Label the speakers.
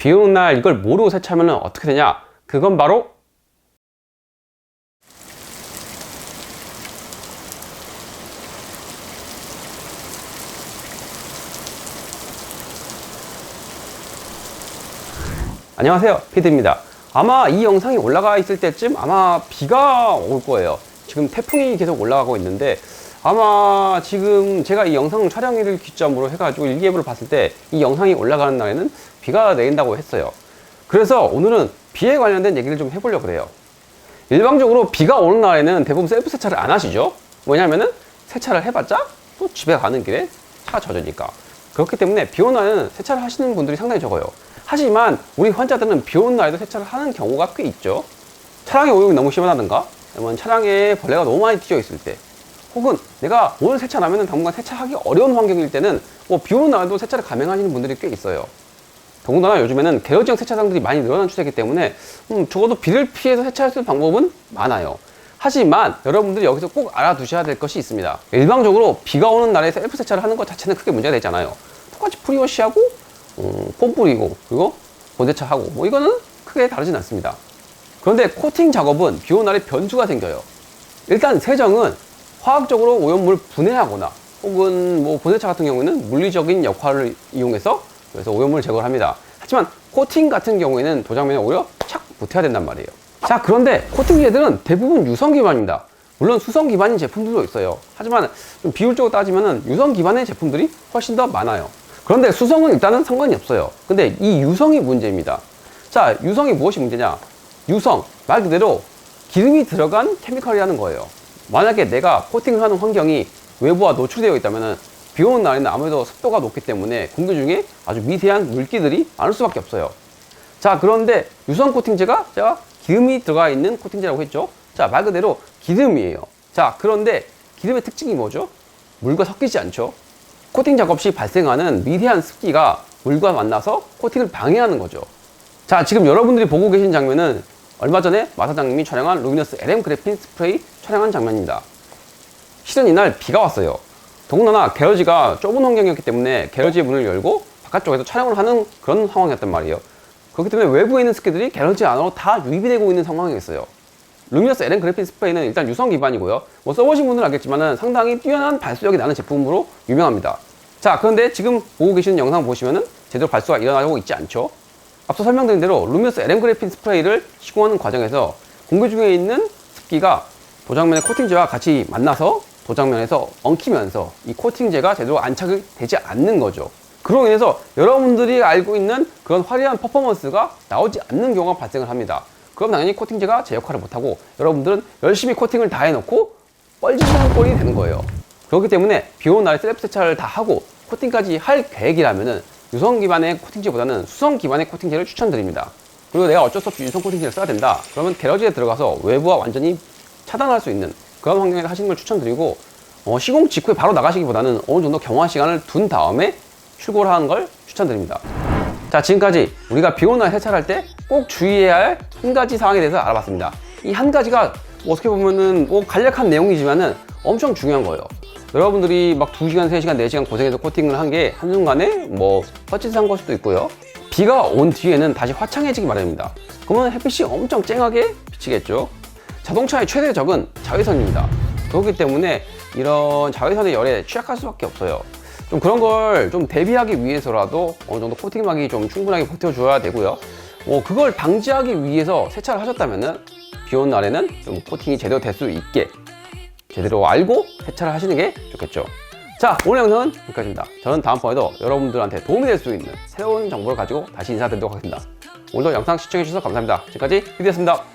Speaker 1: 비 오는 날 이걸 모르고 세차하면 어떻게 되냐? 그건 바로 안녕하세요, 피드입니다. 아마 이 영상이 올라가 있을 때쯤 아마 비가 올 거예요. 지금 태풍이 계속 올라가고 있는데 아마 지금 제가 이 영상 촬영일을 기점으로 해가지고 일기예보를 봤을 때 이 영상이 올라가는 날에는 비가 내린다고 했어요. 그래서 오늘은 비에 관련된 얘기를 좀 해보려고 그래요. 일반적으로 비가 오는 날에는 대부분 셀프 세차를 안 하시죠. 뭐냐면은 세차를 해봤자 또 집에 가는 길에 차가 젖으니까. 그렇기 때문에 비 오는 날에는 세차를 하시는 분들이 상당히 적어요. 하지만 우리 환자들은 비 오는 날에도 세차를 하는 경우가 꽤 있죠. 차량의 오염이 너무 심하다든가, 아니면 차량에 벌레가 너무 많이 튀어 있을 때, 혹은 내가 오늘 세차를 하면 당분간 세차하기 어려운 환경일 때는 비 오는 날에도 세차를 감행하시는 분들이 꽤 있어요. 더군다나 요즘에는 계열지형 세차장들이 많이 늘어난 추세이기 때문에 적어도 비를 피해서 세차할 수 있는 방법은 많아요. 하지만 여러분들이 여기서 꼭 알아두셔야 될 것이 있습니다. 일방적으로 비가 오는 날에 셀프 세차를 하는 것 자체는 크게 문제가 되지 않아요. 똑같이 프리워시하고 폼 뿌리고 그리고 본세차하고 뭐 이거는 크게 다르진 않습니다. 그런데 코팅 작업은 비 오는 날에 변수가 생겨요. 일단 세정은 화학적으로 오염물을 분해하거나 혹은 뭐 본세차 같은 경우에는 물리적인 역할을 이용해서 그래서 오염물을 제거를 합니다. 하지만 코팅 같은 경우에는 도장면에 오히려 착 붙어야 된단 말이에요. 자, 그런데 코팅제들은 대부분 유성 기반입니다. 물론 수성 기반인 제품들도 있어요. 하지만 좀 비율적으로 따지면 유성 기반의 제품들이 훨씬 더 많아요. 그런데 수성은 일단은 상관이 없어요. 근데 이 유성이 문제입니다. 자, 유성이 무엇이 문제냐? 유성, 말 그대로 기름이 들어간 케미컬이라는 거예요. 만약에 내가 코팅을 하는 환경이 외부와 노출되어 있다면 비 오는 날에는 아무래도 습도가 높기 때문에 공기 중에 아주 미세한 물기들이 많을 수밖에 없어요. 자, 그런데 유성 코팅제가 제가 기름이 들어가 있는 코팅제라고 했죠. 자, 말 그대로 기름이에요. 자, 그런데 기름의 특징이 뭐죠? 물과 섞이지 않죠. 코팅 작업 시 발생하는 미세한 습기가 물과 만나서 코팅을 방해하는 거죠. 자, 지금 여러분들이 보고 계신 장면은 얼마 전에 마 사장님이 촬영한 루미너스 LM 그래핀 스프레이 촬영한 장면입니다. 실은 이날 비가 왔어요. 더군다나 게러지가 좁은 환경이었기 때문에 게러지의 문을 열고 바깥쪽에서 촬영을 하는 그런 상황이었단 말이에요. 그렇기 때문에 외부에 있는 습기들이 게러지 안으로 다 유입이 되고 있는 상황이었어요. 루미너스 LM 그래핀 스프레이는 일단 유성 기반이고요. 뭐 써보신 분들은 알겠지만 상당히 뛰어난 발수력이 나는 제품으로 유명합니다. 자, 그런데 지금 보고 계시는 영상 보시면은 제대로 발수가 일어나고 있지 않죠. 앞서 설명드린 대로 루미너스 LM 그래핀 스프레이를 시공하는 과정에서 공기 중에 있는 습기가 도장면의 코팅제와 같이 만나서 도장면에서 엉키면서 이 코팅제가 제대로 안착이 되지 않는 거죠. 그로 인해서 여러분들이 알고 있는 그런 화려한 퍼포먼스가 나오지 않는 경우가 발생을 합니다. 그럼 당연히 코팅제가 제 역할을 못하고 여러분들은 열심히 코팅을 다 해놓고 뻘짓하는 꼴이 되는 거예요. 그렇기 때문에 비 오는 날에 셀프 세차를 다 하고 코팅까지 할 계획이라면은 유성 기반의 코팅제보다는 수성 기반의 코팅제를 추천드립니다. 그리고 내가 어쩔 수 없이 유성 코팅제를 써야 된다. 그러면 게러지에 들어가서 외부와 완전히 차단할 수 있는 그런 환경에서 하시는 걸 추천드리고 시공 직후에 바로 나가시기보다는 어느 정도 경화 시간을 둔 다음에 출고를 하는 걸 추천드립니다. 자, 지금까지 우리가 비 오는 날 세차를 할 때 꼭 주의해야 할 한 가지 사항에 대해서 알아봤습니다. 이 한 가지가 어떻게 보면은 간략한 내용이지만은 엄청 중요한 거예요. 여러분들이 막 2시간, 3시간, 4시간 고생해서 코팅을 한 게 한순간에 헛짓을 한 걸 수도 있고요. 비가 온 뒤에는 다시 화창해지기 마련입니다. 그러면 햇빛이 엄청 쨍하게 비치겠죠. 자동차의 최대 적은 자외선입니다. 그렇기 때문에 이런 자외선의 열에 취약할 수밖에 없어요. 좀 그런 걸 좀 대비하기 위해서라도 어느 정도 코팅막이 좀 충분하게 버텨줘야 되고요. 그걸 방지하기 위해서 세차를 하셨다면은 비 오는 날에는 좀 코팅이 제대로 될 수 있게 제대로 알고 세차를 하시는 게 좋겠죠. 자, 오늘 영상은 여기까지입니다. 저는 다음번에도 여러분들한테 도움이 될 수 있는 새로운 정보를 가지고 다시 인사드리도록 하겠습니다. 오늘도 영상 시청해주셔서 감사합니다. 지금까지 피디였습니다.